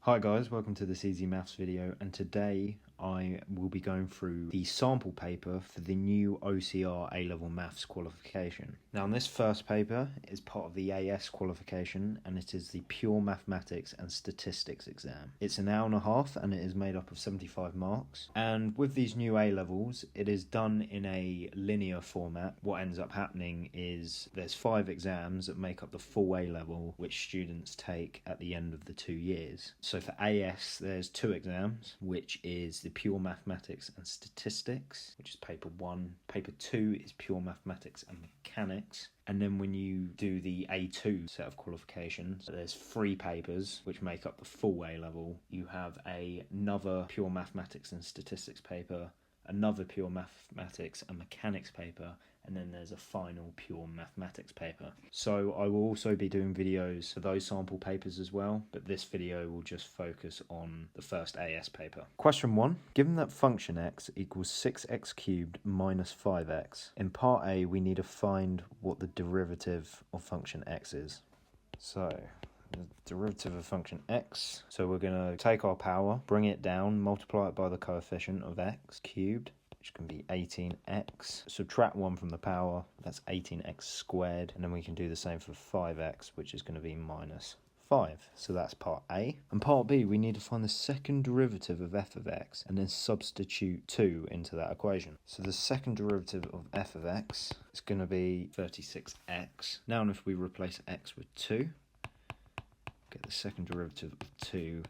Hi guys, welcome to this Easy Maths video, and today I will be going through the sample paper for the new OCR A-Level Maths qualification. Now this first paper is part of the AS qualification and it is the Pure Mathematics and Statistics exam. It's an hour and a half and it is made up of 75 marks, and with these new A-Levels it is done in a linear format. What ends up happening is there's 5 exams that make up the full A-Level which students take at the end of the 2 years. So for AS there's 2 exams, which is the Pure Mathematics and Statistics, which is paper 1. Paper 2 is Pure Mathematics and Mechanics. And then when you do the A2 set of qualifications, there's 3 papers which make up the full A-Level. You have another Pure Mathematics and Statistics paper, another Pure Mathematics and Mechanics paper, and then there's a final Pure Mathematics paper. So I will also be doing videos for those sample papers as well, but this video will just focus on the first AS paper. Question 1. Given that function x equals 6x cubed minus 5x, in part A we need to find what the derivative of function x is. So the derivative of function x, so we're going to take our power, bring it down, multiply it by the coefficient of x cubed, which can be 18x. Subtract 1 from the power, that's 18x squared, and then we can do the same for 5x, which is going to be minus 5. So that's part A. And part B, we need to find the second derivative of f of x and then substitute 2 into that equation. So the second derivative of f of x is going to be 36x. Now if we replace x with 2, get the second derivative of 2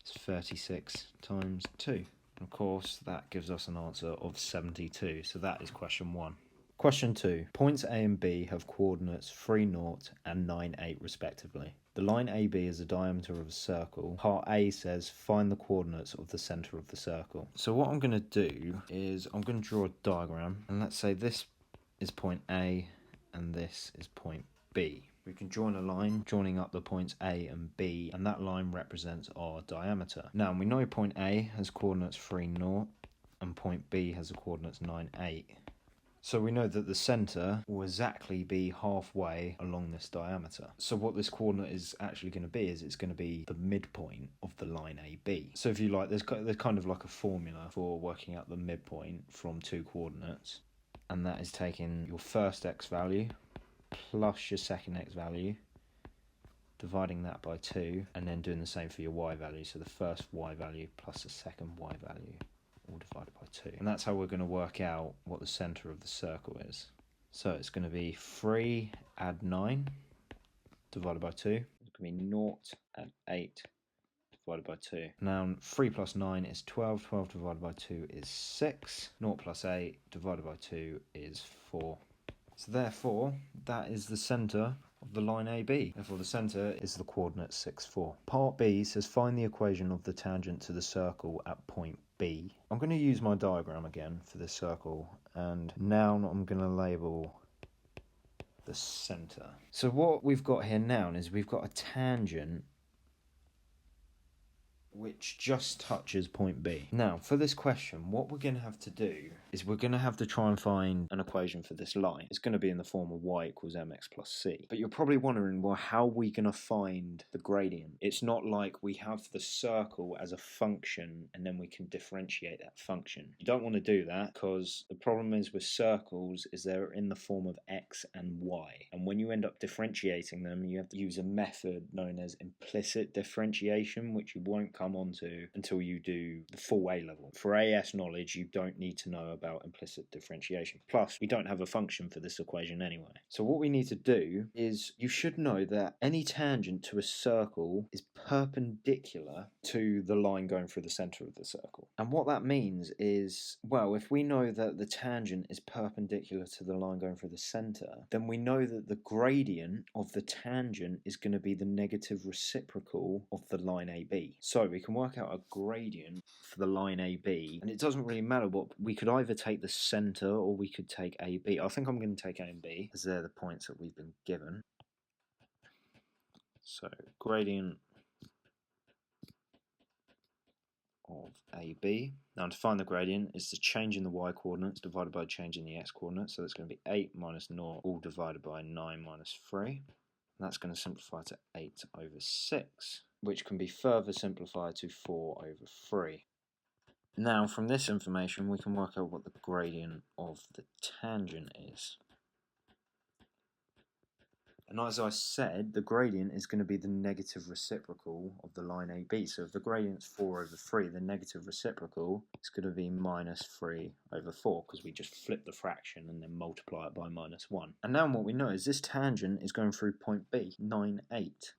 is 36 times 2. Of course, that gives us an answer of 72, so that is question 1. Question 2. Points A and B have coordinates 3, 0 and 9, 8 respectively. The line AB is the diameter of a circle. Part A says find the coordinates of the centre of the circle. So what I'm going to do is I'm going to draw a diagram, and let's say this is point A and this is point B. We can join a line joining up the points A and B, and that line represents our diameter. Now we know point A has coordinates 3, 0 and point B has the coordinates 9, 8. So we know that the centre will exactly be halfway along this diameter. So what this coordinate is actually going to be is it's going to be the midpoint of the line AB. So if you like, there's kind of like a formula for working out the midpoint from 2 coordinates, and that is taking your first x value plus your second x value, dividing that by 2, and then doing the same for your y value. So the first y value plus the second y value, all divided by 2. And that's how we're going to work out what the centre of the circle is. So it's going to be 3 add 9 divided by 2. It's going to be 0 add 8 divided by 2. Now 3 plus 9 is 12. 12 divided by 2 is 6. 0 plus 8 divided by 2 is 4. So therefore, that is the centre of the line AB. Therefore, the centre is the coordinate 6, 4. Part B says find the equation of the tangent to the circle at point B. I'm going to use my diagram again for this circle, and now I'm going to label the centre. So what we've got here now is we've got a tangent which just touches point B. Now, for this question, what we're going to have to do is we're going to have to try and find an equation for this line. It's going to be in the form of y equals mx plus c. But you're probably wondering, well, how are we going to find the gradient? It's not like we have the circle as a function and then we can differentiate that function. You don't want to do that because the problem is with circles is they're in the form of x and y. And when you end up differentiating them, you have to use a method known as implicit differentiation, which you won't come onto until you do the full A-Level. For AS knowledge, you don't need to know about implicit differentiation. Plus, we don't have a function for this equation anyway. So what we need to do is, you should know that any tangent to a circle is perpendicular to the line going through the centre of the circle. And what that means is, well, if we know that the tangent is perpendicular to the line going through the centre, then we know that the gradient of the tangent is going to be the negative reciprocal of the line AB. So we can work out a gradient for the line AB, and it doesn't really matter what, we could either take the centre or we could take AB. I think I'm going to take A and B, as they're the points that we've been given. So gradient of AB. Now to find the gradient is the change in the y coordinates divided by change in the x coordinates, so that's going to be 8 minus 0 all divided by 9 minus 3. And that's going to simplify to 8 over 6. which can be further simplified to 4 over 3. Now, from this information, we can work out what the gradient of the tangent is. And as I said, the gradient is going to be the negative reciprocal of the line AB. So if the gradient's 4 over 3, the negative reciprocal is going to be minus 3 over 4, because we just flip the fraction and then multiply it by minus 1. And now what we know is this tangent is going through point B, 9, 8.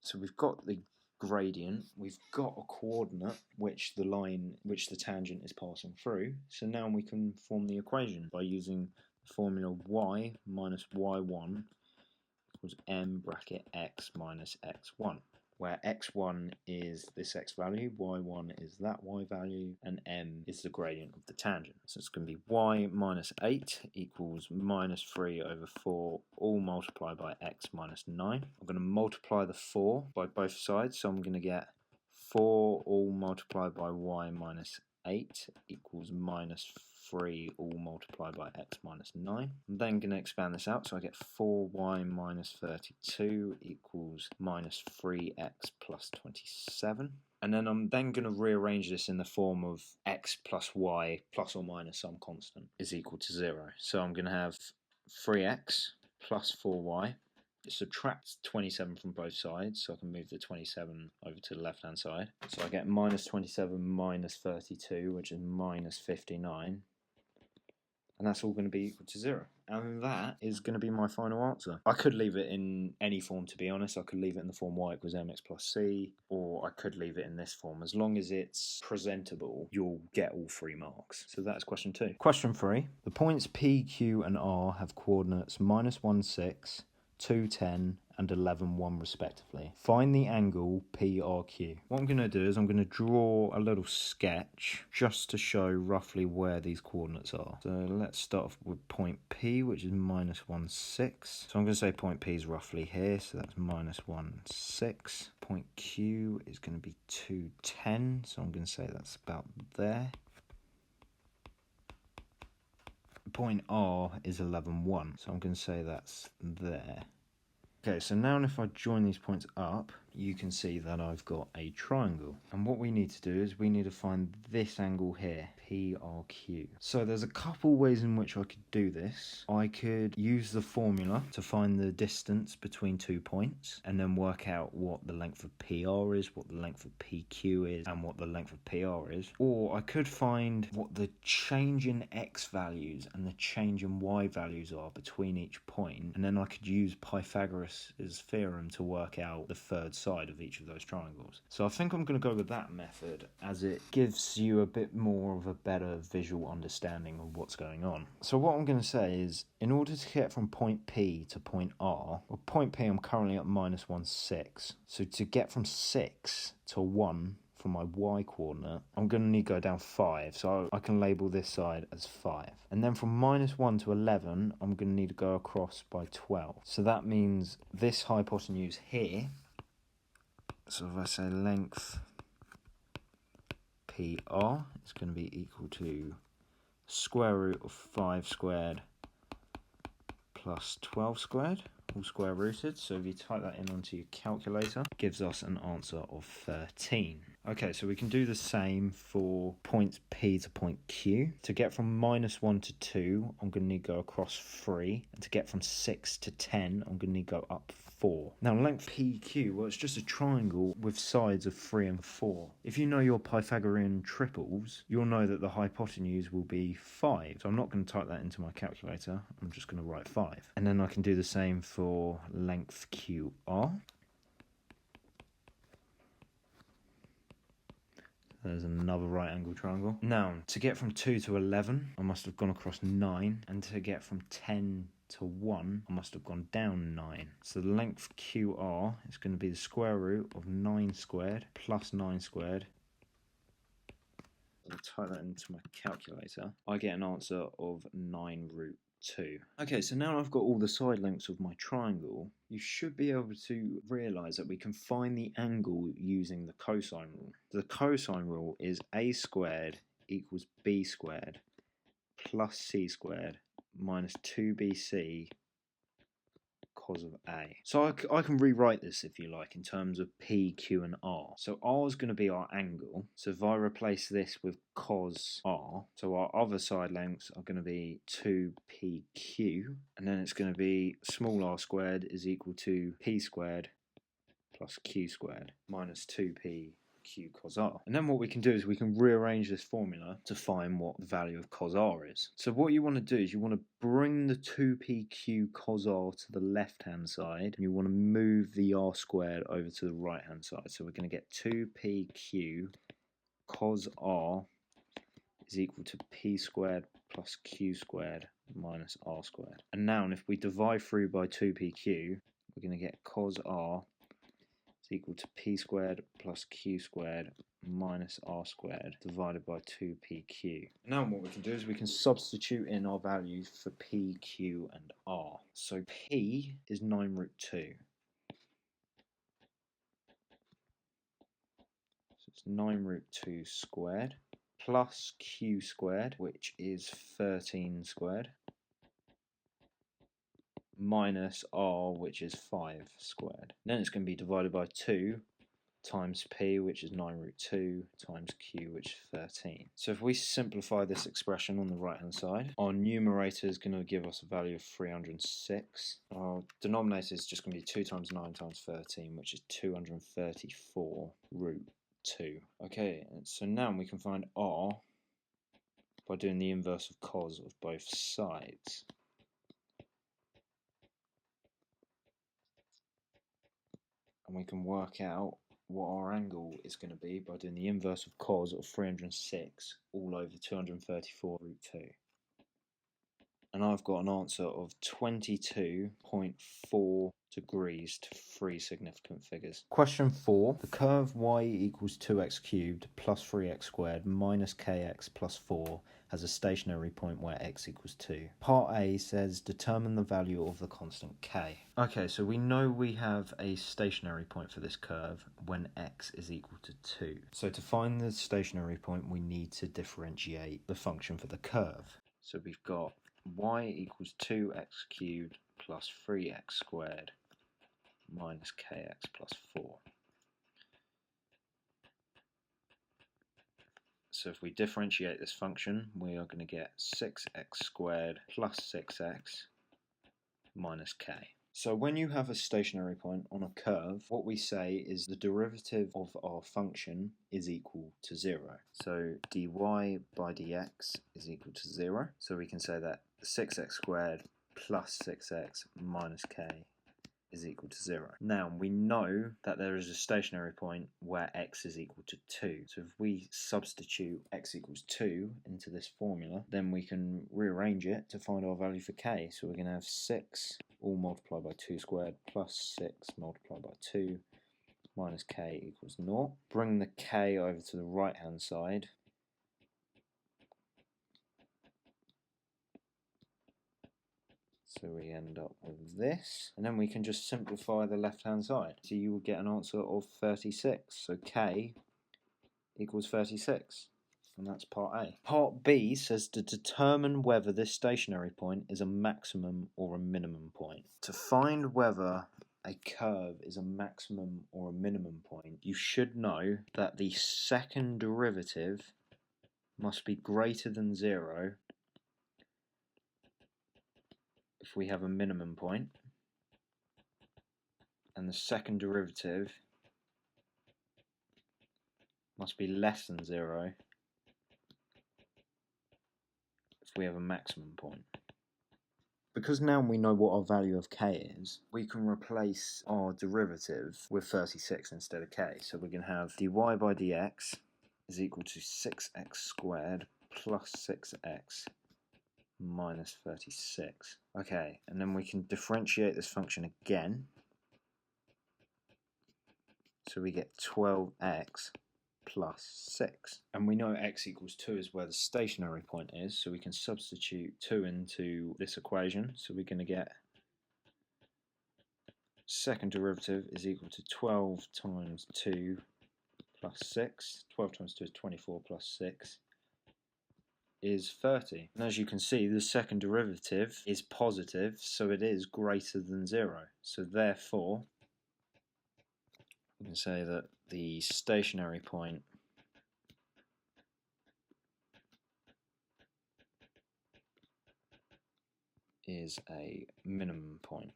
So we've got the gradient, we've got a coordinate which the tangent is passing through. So now we can form the equation by using the formula y minus y1 equals m bracket x minus x1, where x1 is this x value, y1 is that y value, and m is the gradient of the tangent. So it's going to be y minus 8 equals minus 3 over 4, all multiplied by x minus 9. I'm going to multiply the 4 by both sides, so I'm going to get 4 all multiplied by y minus 8 equals minus 3 all multiplied by x minus 9. I'm then going to expand this out, so I get 4y minus 32 equals minus 3x plus 27. And then I'm then going to rearrange this in the form of x plus y plus or minus some constant is equal to 0. So I'm going to have 3x plus 4y. It subtracts 27 from both sides, so I can move the 27 over to the left hand side. So I get minus 27 minus 32, which is minus 59. And that's all going to be equal to 0. And that is going to be my final answer. I could leave it in any form, to be honest. I could leave it in the form y equals mx plus c, or I could leave it in this form. As long as it's presentable, you'll get all 3 marks. So that's question 2. Question 3. The points P, Q, and R have coordinates minus 1, 6, 2, 10, and 11, 1 respectively. Find the angle PRQ. What I'm going to do is I'm going to draw a little sketch just to show roughly where these coordinates are. So let's start off with point P, which is minus 1, 6. So I'm going to say point P is roughly here, so that's minus 1, 6. Point Q is going to be 2, 10, so I'm going to say that's about there. Point R is 11, 1, so I'm going to say that's there. Okay, so now if I join these points up, you can see that I've got a triangle. And what we need to do is we need to find this angle here, PRQ. So there's a couple ways in which I could do this. I could use the formula to find the distance between 2 points and then work out what the length of PR is, what the length of PQ is, and what the length of PR is. Or I could find what the change in X values and the change in Y values are between each point, and then I could use Pythagoras' theorem to work out the third side of each of those triangles. So I think I'm going to go with that method, as it gives you a bit more of a better visual understanding of what's going on. So what I'm going to say is, in order to get from point P to point R, well, point P I'm currently at minus 1, 6. So to get from 6 to 1 for my y coordinate, I'm going to need to go down 5, so I can label this side as 5. And then from minus 1 to 11, I'm going to need to go across by 12. So that means this hypotenuse here, so if I say length PR is going to be equal to square root of 5 squared plus 12 squared, all square rooted. So if you type that in onto your calculator, it gives us an answer of 13. Okay, so we can do the same for points P to point Q. To get from minus 1 to 2, I'm going to need to go across 3. And to get from 6 to 10, I'm going to need to go up 4. Now, length PQ, well, it's just a triangle with sides of 3 and 4. If you know your Pythagorean triples, you'll know that the hypotenuse will be 5. So I'm not going to type that into my calculator. I'm just going to write 5. And then I can do the same for length QR. There's another right angle triangle. Now, to get from 2 to 11, I must have gone across 9. And to get from 10 to 1, I must have gone down 9. So the length QR is going to be the square root of 9 squared plus 9 squared. I'll type that into my calculator. I get an answer of 9 root 2. Okay, so now I've got all the side lengths of my triangle, you should be able to realise that we can find the angle using the cosine rule. The cosine rule is a squared equals b squared plus c squared minus 2bc cos of A. So I can rewrite this if you like in terms of P, Q and R. So R is going to be our angle. So if I replace this with cos R, so our other side lengths are going to be 2PQ, and then it's going to be small r squared is equal to P squared plus Q squared minus 2P Q cos R. And then what we can do is we can rearrange this formula to find what the value of cos R is. So what you want to do is you want to bring the 2PQ cos R to the left hand side, and you want to move the R squared over to the right hand side. So we're going to get 2PQ cos R is equal to P squared plus Q squared minus R squared. And now if we divide through by 2PQ, we're going to get cos R is equal to P squared plus Q squared minus R squared divided by 2PQ. Now what we can do is we can substitute in our values for P, Q and R. So P is 9 root 2. So it's 9 root 2 squared plus Q squared, which is 13 squared, minus R, which is 5 squared. Then it's going to be divided by 2 times P, which is 9 root 2, times Q, which is 13. So if we simplify this expression on the right hand side, our numerator is going to give us a value of 306. Our denominator is just going to be 2 times 9 times 13, which is 234 root 2. Okay, so now we can find R by doing the inverse of cos of both sides. And we can work out what our angle is going to be by doing the inverse of cos of 306 all over 234 root 2. And I've got an answer of 22.4 degrees to 3 significant figures. Question 4. The curve y equals 2x cubed plus 3x squared minus kx plus 4 has a stationary point where x equals 2. Part A says determine the value of the constant k. Okay, so we know we have a stationary point for this curve when x is equal to 2. So to find the stationary point, we need to differentiate the function for the curve. So we've got y equals 2x cubed plus 3x squared minus kx plus 4. So if we differentiate this function, we are going to get 6x squared plus 6x minus k. So when you have a stationary point on a curve, what we say is the derivative of our function is equal to 0. So dy by dx is equal to 0. So we can say that 6x squared plus 6x minus k is equal to 0. Now we know that there is a stationary point where x is equal to 2. So if we substitute x equals 2 into this formula, then we can rearrange it to find our value for k. So we're going to have 6 all multiplied by 2 squared plus 6 multiplied by 2 minus k equals 0. Bring the k over to the right hand side. So we end up with this, and then we can just simplify the left hand side. So you will get an answer of 36. So k equals 36. And that's part A. Part B says to determine whether this stationary point is a maximum or a minimum point. To find whether a curve is a maximum or a minimum point, you should know that the second derivative must be greater than 0 if we have a minimum point, and the second derivative must be less than 0 if we have a maximum point. Because now we know what our value of k is, we can replace our derivative with 36 instead of k. So we're going to have dy by dx is equal to 6x squared plus 6x minus 36. Okay, and then we can differentiate this function again. So we get 12x plus 6. And we know x equals 2 is where the stationary point is, so we can substitute 2 into this equation. So we're going to get second derivative is equal to 12 times 2 plus 6. 12 times 2 is 24 plus 6 is 30. And as you can see, the second derivative is positive, so it is greater than 0. So therefore, we can say that the stationary point is a minimum point.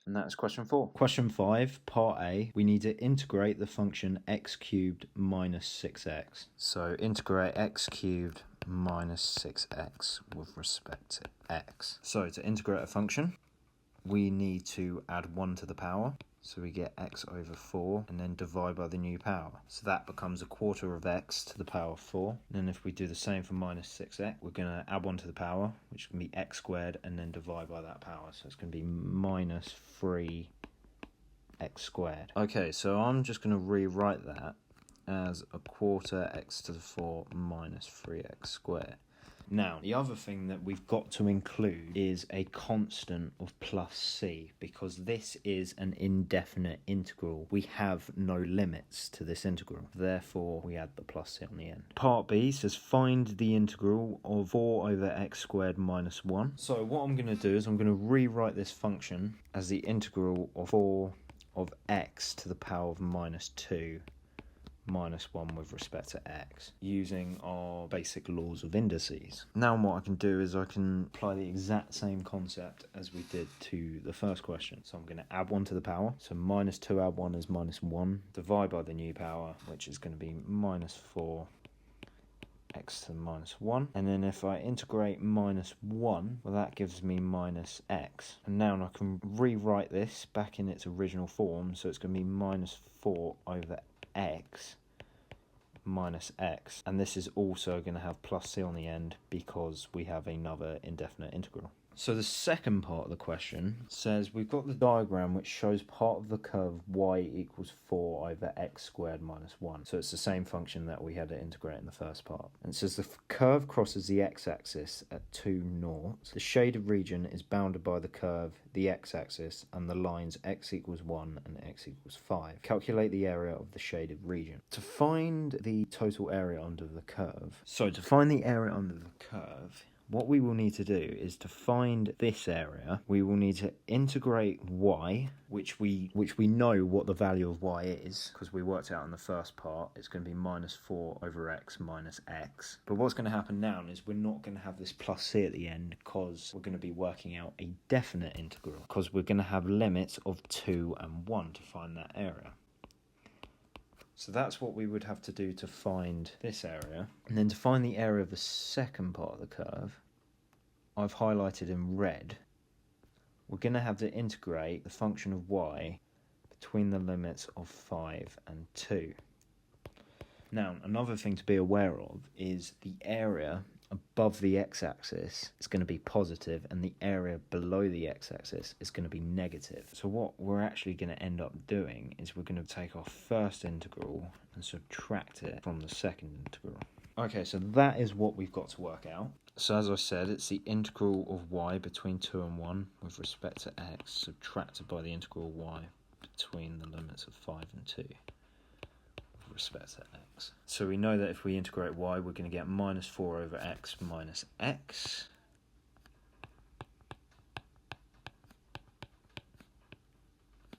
And that's question 4. Question 5, part A, we need to integrate the function x cubed minus 6x. So integrate x cubed minus 6x with respect to x. So to integrate a function, we need to add 1 to the power. So we get x over 4 and then divide by the new power. So that becomes a quarter of x to the power 4. And then if we do the same for minus 6x, we're going to add 1 to the power, which can be x squared, and then divide by that power. So it's going to be minus 3x squared. Okay, so I'm just going to rewrite that as a quarter x to the 4 minus 3x squared. Now, the other thing that we've got to include is a constant of plus c, because this is an indefinite integral. We have no limits to this integral. Therefore, we add the plus c on the end. Part B says find the integral of 4 over x squared minus 1. So what I'm going to do is I'm going to rewrite this function as the integral of 4 of x to the power of minus 2 minus 1 with respect to x, using our basic laws of indices. Now what I can do is I can apply the exact same concept as we did to the first question. So I'm going to add 1 to the power. So minus 2 add 1 is minus 1. Divide by the new power, which is going to be minus 4 x to the minus 1. And then if I integrate minus 1, well, that gives me minus x. And now I can rewrite this back in its original form. So it's going to be minus 4 over x minus x, and this is also going to have plus c on the end because we have another indefinite integral. So the second part of the question says we've got the diagram which shows part of the curve y equals 4 over x squared minus 1. So it's the same function that we had to integrate in the first part. And it says the curve crosses the x-axis at 2 naughts. The shaded region is bounded by the curve, the x-axis, and the lines x equals 1 and x equals 5. Calculate the area of the shaded region. To find the total area under the curve, what we will need to do is to find this area, we will need to integrate y, which we know what the value of y is, because we worked out in the first part, it's going to be minus 4 over x minus x. But what's going to happen now is we're not going to have this plus c at the end, because we're going to be working out a definite integral, because we're going to have limits of 2 and 1 to find that area. So that's what we would have to do to find this area. And then to find the area of the second part of the curve, I've highlighted in red, we're going to have to integrate the function of y between the limits of 5 and 2. Now, another thing to be aware of is the area above the x-axis is going to be positive and the area below the x-axis is going to be negative. So what we're actually going to end up doing is we're going to take our first integral and subtract it from the second integral. Okay, so that is what we've got to work out. So as I said, it's the integral of y between 2 and 1 with respect to x subtracted by the integral of y between the limits of 5 and 2 with respect to x. So we know that if we integrate y, we're going to get minus 4 over x minus x.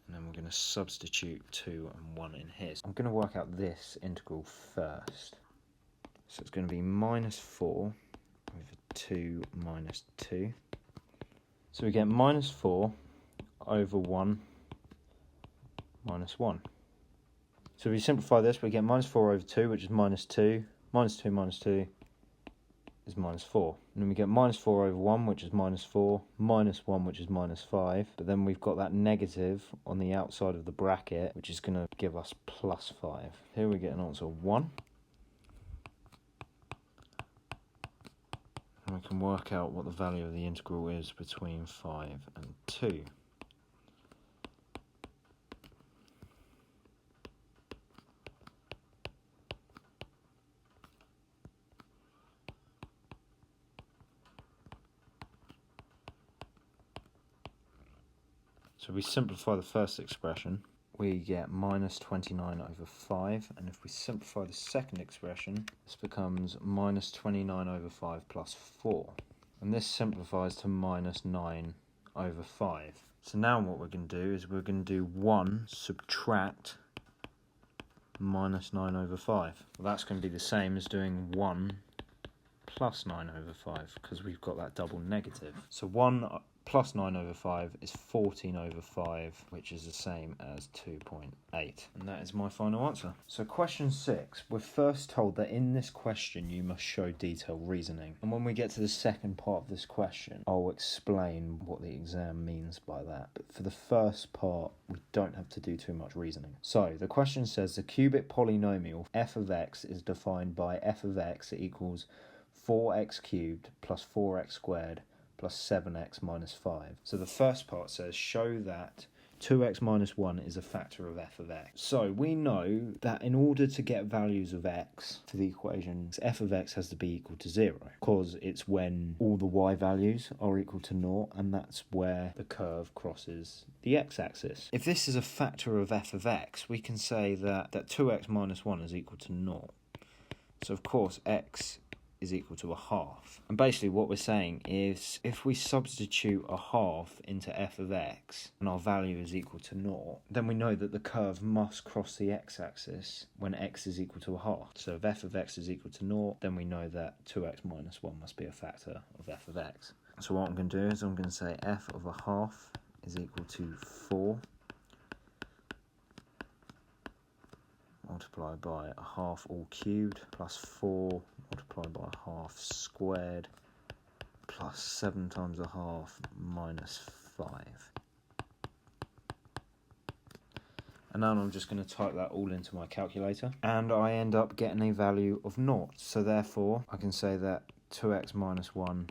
And then we're going to substitute 2 and 1 in here. So I'm going to work out this integral first. So it's going to be minus 4 over 2 minus 2. So we get minus 4 over 1 minus 1. So if we simplify this, we get minus 4 over 2, which is minus 2. Minus 2 minus 2 is minus 4. And then we get minus 4 over 1, which is minus 4. Minus 1, which is minus 5. But then we've got that negative on the outside of the bracket, which is going to give us plus 5. Here we get an answer of 1. And we can work out what the value of the integral is between 5 and 2. So we simplify the first expression. we get minus 29 over 5, and if we simplify the second expression, this becomes minus 29 over 5 plus 4, and this simplifies to minus 9 over 5. So now what we're going to do is we're going to do 1 subtract minus 9 over 5. Well, that's going to be the same as doing 1 plus 9 over 5, because we've got that double negative. So 1 plus 9 over 5 is 14 over 5, which is the same as 2.8. And that is my final answer. So question 6, we're first told that in this question you must show detailed reasoning. And when we get to the second part of this question, I'll explain what the exam means by that. But for the first part, we don't have to do too much reasoning. So the question says the cubic polynomial f of x is defined by f of x equals 4x cubed plus 4x squared plus 7x minus 5. So the first part says show that 2x minus 1 is a factor of f of x. So we know that in order to get values of x to the equation, f of x has to be equal to 0, because it's when all the y values are equal to 0, and that's where the curve crosses the x-axis. If this is a factor of f of x, we can say that 2x minus 1 is equal to 0. So of course x is equal to a half. And basically what we're saying is if we substitute a half into f of x and our value is equal to 0, then we know that the curve must cross the x-axis when x is equal to a half. So if f of x is equal to 0, then we know that 2x minus 1 must be a factor of f of x. So what I'm going to do is I'm going to say f of a half is equal to 4 multiplied by a half all cubed plus 4 multiplied by a half squared plus 7 times a half minus 5. And now I'm just going to type that all into my calculator, and I end up getting a value of 0. So therefore I can say that 2x minus 1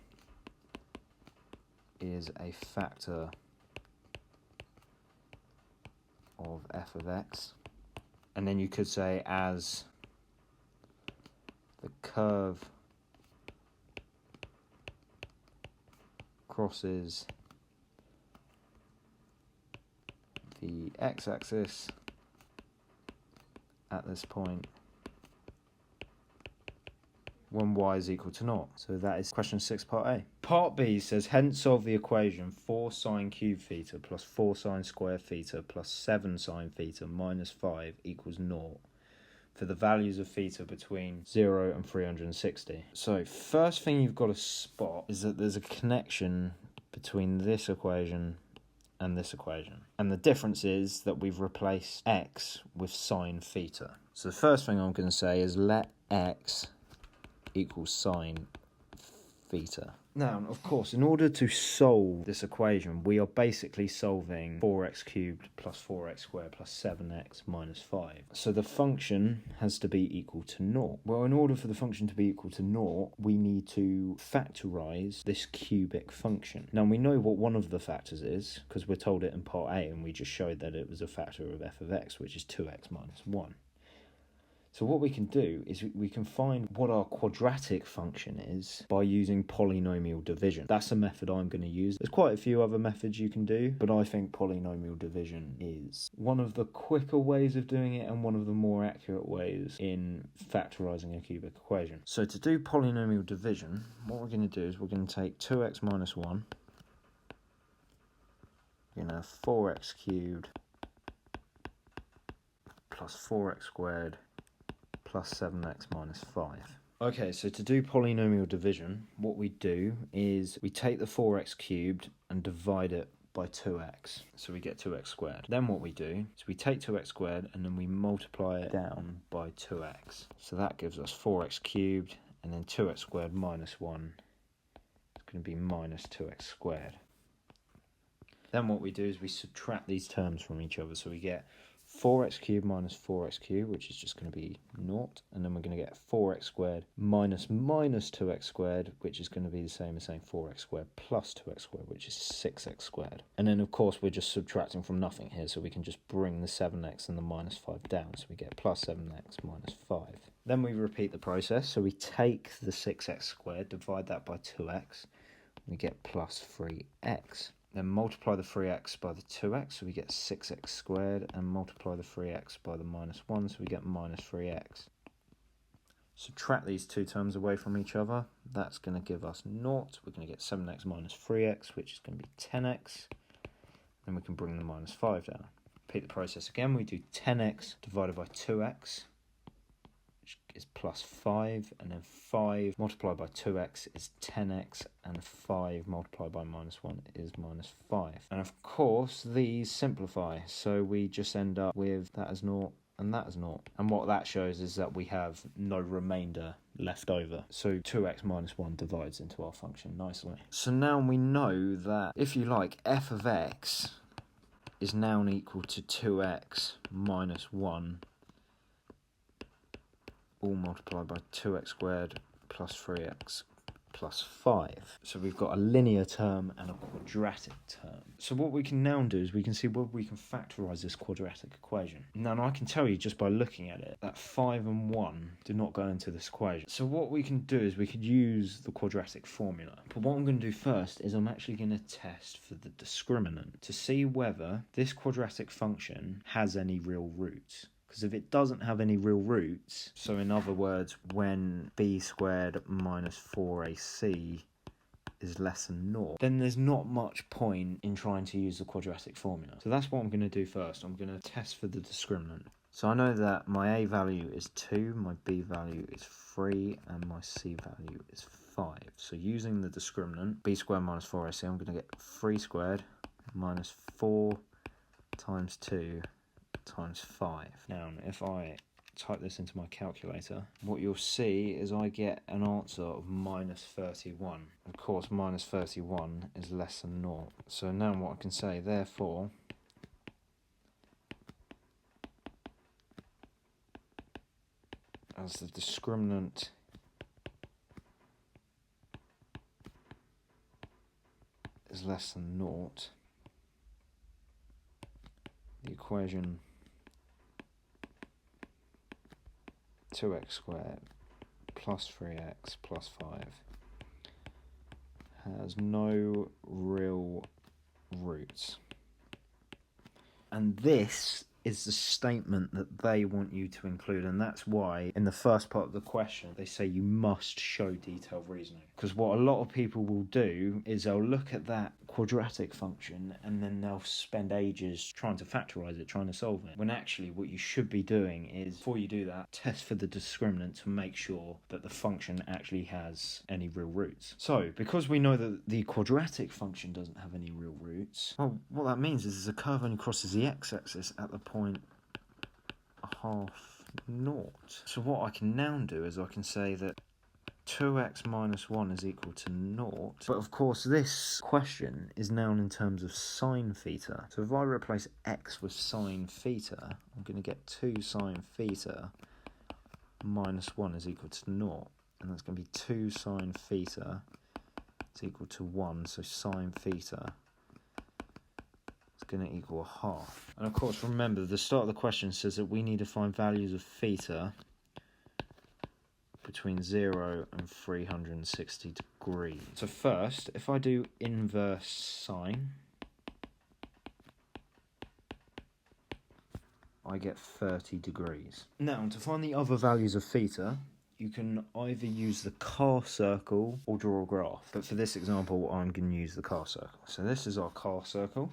is a factor of f of x. And then you could say as the curve crosses the x-axis at this point when y is equal to 0. So that is question 6 part A. Part B says hence solve the equation 4 sine cube theta plus 4 sine square theta plus 7 sine theta minus 5 equals 0 for the values of theta between 0 and 360. So first thing you've got to spot is that there's a connection between this equation and this equation. And the difference is that we've replaced x with sine theta. So the first thing I'm going to say is let x equals sine theta. Now, of course, in order to solve this equation, we are basically solving 4x cubed plus 4x squared plus 7x minus 5. So the function has to be equal to 0. Well, in order for the function to be equal to 0, we need to factorize this cubic function. Now, we know what one of the factors is, because we're told it in part A, and we just showed that it was a factor of f of x, which is 2x minus 1. So what we can do is we can find what our quadratic function is by using polynomial division. That's a method I'm going to use. There's quite a few other methods you can do, but I think polynomial division is one of the quicker ways of doing it and one of the more accurate ways in factorizing a cubic equation. So to do polynomial division, what we're going to do is we're going to take 2x minus 1, we're going to have 4x cubed plus 4x squared plus 7x minus 5. Okay, so to do polynomial division, what we do is we take the 4x cubed and divide it by 2x, so we get 2x squared. Then what we do is we take 2x squared and then we multiply it down by 2x. So that gives us 4x cubed, and then 2x squared minus 1 is going to be minus 2x squared. Then what we do is we subtract these terms from each other, so we get 4x cubed minus 4x cubed, which is just going to be 0, and then we're going to get 4x squared minus 2x squared, which is going to be the same as saying 4x squared plus 2x squared, which is 6x squared. And then of course we're just subtracting from nothing here, so we can just bring the 7x and the minus 5 down, so we get plus 7x minus 5. Then we repeat the process, so we take the 6x squared, divide that by 2x, we get plus 3x. then multiply the 3x by the 2x, so we get 6x squared, and multiply the 3x by the minus 1, so we get minus 3x. Subtract these two terms away from each other. That's going to give us 0. We're going to get 7x minus 3x, which is going to be 10x. Then we can bring the minus 5 down. Repeat the process again. We do 10x divided by 2x, which is plus 5, and then 5 multiplied by 2x is 10x, and 5 multiplied by minus 1 is minus 5. And of course, these simplify, so we just end up with that as 0 and that is 0. And what that shows is that we have no remainder left over. So 2x minus 1 divides into our function nicely. So now we know that, if you like, f of x is now equal to 2x minus 1, all multiplied by 2x squared plus 3x plus 5. So we've got a linear term and a quadratic term. So what we can now do is we can see whether we can factorize this quadratic equation. Now I can tell you just by looking at it that 5 and 1 do not go into this equation. So what we can do is we could use the quadratic formula. But what I'm going to do first is I'm actually going to test for the discriminant to see whether this quadratic function has any real roots. Because if it doesn't have any real roots, so in other words, when b squared minus 4ac is less than 0, then there's not much point in trying to use the quadratic formula. So that's what I'm going to do first. I'm going to test for the discriminant. So I know that my a value is 2, my b value is 3, and my c value is 5. So using the discriminant, b squared minus 4ac, I'm going to get 3 squared minus 4 times 2 times 5. Now, if I type this into my calculator, what you'll see is I get an answer of minus 31. Of course, minus 31 is less than 0. So now what I can say, therefore, as the discriminant is less than 0, the equation 2x squared plus 3x plus 5 has no real roots. And this is the statement that they want you to include, and that's why in the first part of the question they say you must show detailed reasoning. Because what a lot of people will do is they'll look at that quadratic function and then they'll spend ages trying to factorize it, trying to solve it, when actually what you should be doing is, before you do that, test for the discriminant to make sure that the function actually has any real roots. So because we know that the quadratic function doesn't have any real roots, well, what that means is a curve only crosses the x-axis at the point half 0. So what I can now do is I can say that 2x minus 1 is equal to 0. But of course this question is now in terms of sine theta. So if I replace x with sine theta, I'm going to get 2 sine theta minus 1 is equal to 0. And that's going to be 2 sine theta is equal to 1. So sine theta going to equal a half. And of course, remember, the start of the question says that we need to find values of theta between 0 and 360 degrees. So first, if I do inverse sine, I get 30 degrees. Now, to find the other values of theta, you can either use the car circle or draw a graph. But for this example, I'm going to use the car circle. So this is our car circle.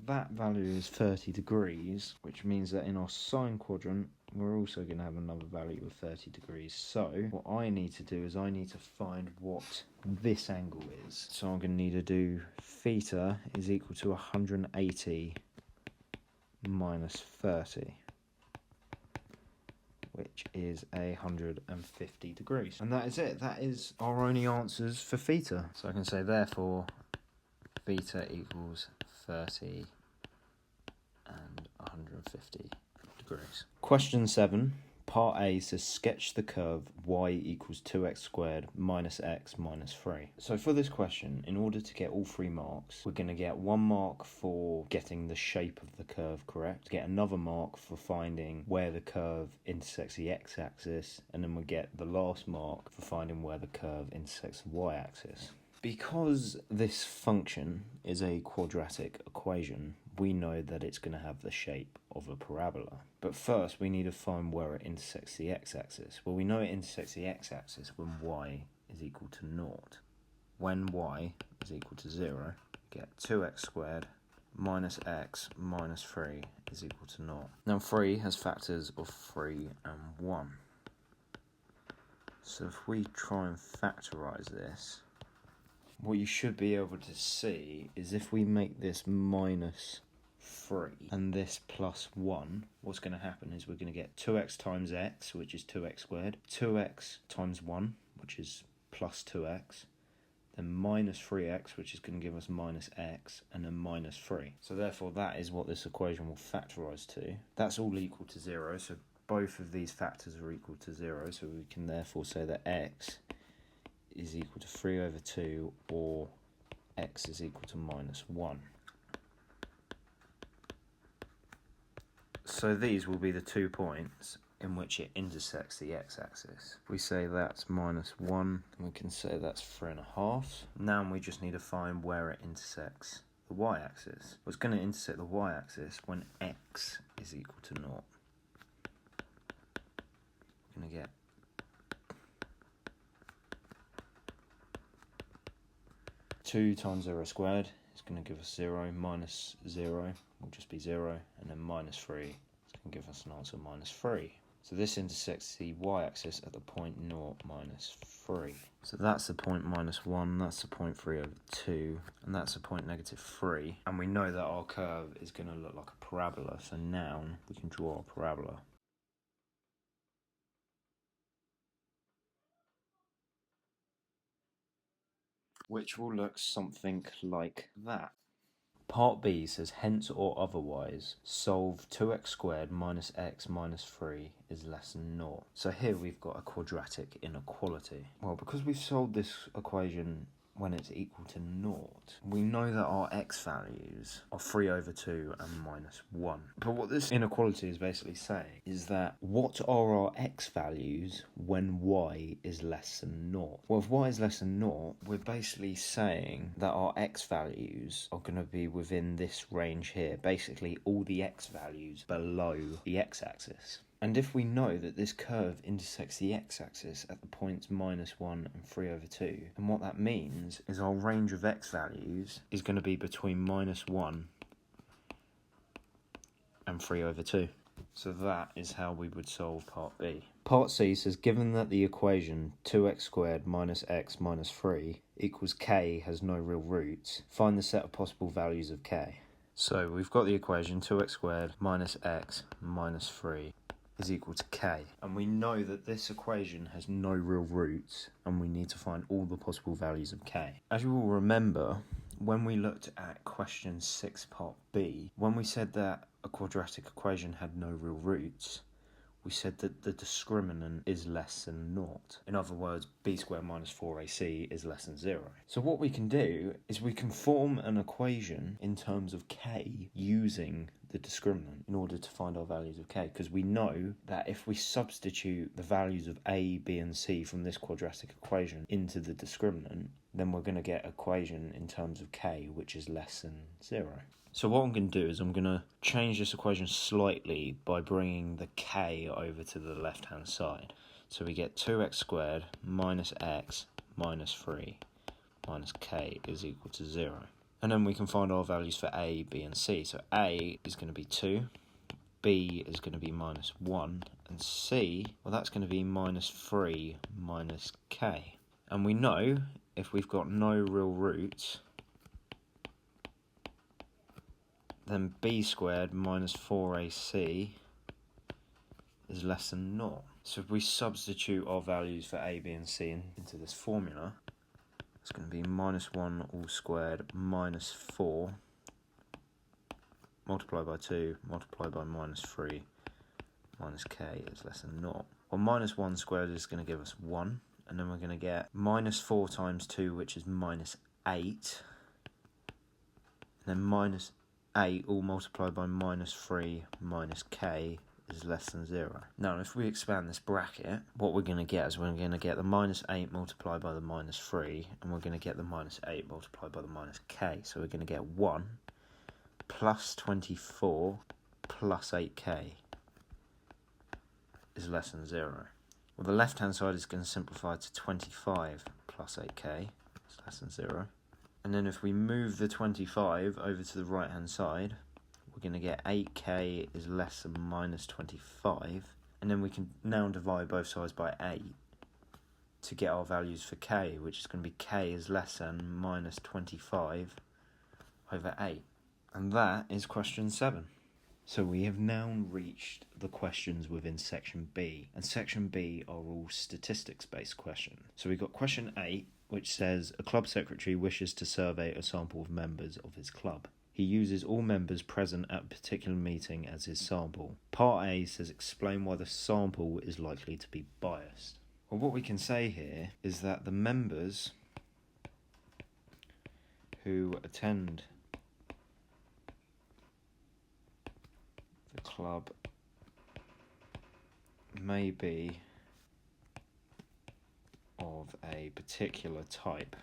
That value is 30 degrees, which means that in our sine quadrant, we're also going to have another value of 30 degrees. So what I need to do is I need to find what this angle is. So I'm going to need to do theta is equal to 180 minus 30, which is 150 degrees. And that is it. That is our only answers for theta. So I can say, therefore, theta equals 30 and 150 degrees. Question 7, part A says sketch the curve y equals 2x squared minus x minus 3. So for this question, in order to get all 3 marks, we're going to get 1 mark for getting the shape of the curve correct, get another mark for finding where the curve intersects the x-axis, and then we get the last mark for finding where the curve intersects the y-axis. Because this function is a quadratic equation, we know that it's going to have the shape of a parabola. But first, we need to find where it intersects the x-axis. Well, we know it intersects the x-axis when y is equal to 0. When y is equal to 0, we get 2x squared minus x minus 3 is equal to 0. Now 3 has factors of 3 and 1. So if we try and factorize this, what you should be able to see is if we make this minus 3 and this plus 1, what's going to happen is we're going to get 2x times x, which is 2x squared, 2x times 1, which is plus 2x, then minus 3x, which is going to give us minus x, and then minus 3. So therefore that is what this equation will factorize to. That's all equal to 0, so both of these factors are equal to 0, so we can therefore say that x is equal to 3 over 2, or x is equal to minus 1. So these will be the 2 points in which it intersects the x-axis. We say that's minus 1, and we can say that's 3.5. Now we just need to find where it intersects the y-axis. Well, it's going to intersect the y-axis when x is equal to 0. We're going to get 2 times 0 squared is going to give us 0, minus 0 will just be 0, and then minus 3 is going to give us an answer minus 3. So this intersects the y-axis at the point 0, minus 3. So that's the point minus 1, that's the point 3 over 2, and that's the point negative 3. And we know that our curve is going to look like a parabola, so now we can draw a parabola. Which will look something like that. Part B says, hence or otherwise, solve 2x squared minus x minus 3 is less than 0. So here we've got a quadratic inequality. Well, because we've solved this equation when it's equal to 0, we know that our x values are 3 over 2 and minus 1. But what this inequality is basically saying is that what are our x values when y is less than 0? Well, if y is less than 0, we're basically saying that our x values are going to be within this range here, basically all the x values below the x-axis. And if we know that this curve intersects the x-axis at the points minus 1 and 3 over 2, then what that means is our range of x values is going to be between minus 1 and 3 over 2. So that is how we would solve part B. Part C says, given that the equation 2x squared minus x minus 3 equals k has no real roots, find the set of possible values of k. So we've got the equation 2x squared minus x minus 3 is equal to k. And we know that this equation has no real roots, and we need to find all the possible values of k. As you will remember, when we looked at question 6 part B, when we said that a quadratic equation had no real roots, we said that the discriminant is less than 0. In other words, b squared minus 4ac is less than 0. So what we can do is we can form an equation in terms of k using the discriminant in order to find our values of k, because we know that if we substitute the values of a, b and c from this quadratic equation into the discriminant, then we're going to get an equation in terms of k which is less than 0. So what I'm going to do is I'm going to change this equation slightly by bringing the k over to the left-hand side. So we get 2x squared minus x minus 3 minus k is equal to 0. And then we can find our values for a, b and c. So a is going to be 2, b is going to be minus 1, and c, well, that's going to be minus 3 minus k. And we know if we've got no real roots, then b squared minus 4ac is less than 0. So if we substitute our values for a, b and c into this formula, it's going to be minus 1 all squared minus 4 multiplied by 2 multiplied by minus 3 minus k is less than 0. Well, minus 1 squared is going to give us 1, and then we're going to get minus 4 times 2, which is minus 8, and then minus 8 all multiplied by minus 3 minus k is less than 0. Now, if we expand this bracket, what we're going to get is we're going to get the minus 8 multiplied by the minus 3, and we're going to get the minus 8 multiplied by the minus k. So we're going to get 1 plus 24 plus 8k is less than 0. Well, the left-hand side is going to simplify to 25 plus 8k is less than 0. And then if we move the 25 over to the right-hand side, we're going to get 8k is less than minus 25. And then we can now divide both sides by 8 to get our values for k, which is going to be k is less than minus 25 over 8. And that is question 7. So we have now reached the questions within section B, and section B are all statistics-based questions. So we've got question 8, which says a club secretary wishes to survey a sample of members of his club. He uses all members present at a particular meeting as his sample. Part A says explain why the sample is likely to be biased. Well, what we can say here is that the members who attend the club may be of a particular type.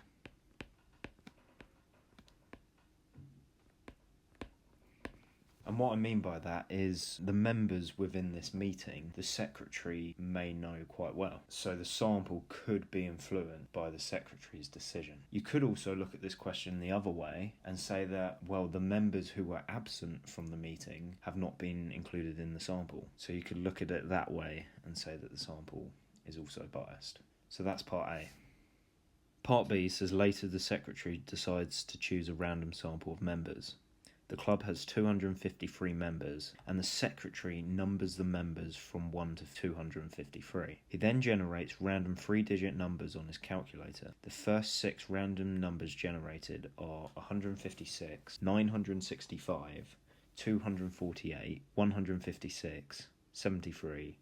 And what I mean by that is the members within this meeting, the secretary may know quite well. So the sample could be influenced by the secretary's decision. You could also look at this question the other way and say that, well, the members who were absent from the meeting have not been included in the sample. So you could look at it that way and say that the sample is also biased. So that's part A. Part B says later the secretary decides to choose a random sample of members. The club has 253 members, and the secretary numbers the members from 1 to 253. He then generates random 3-digit numbers on his calculator. The first 6 random numbers generated are 156, 965, 248, 156, 73,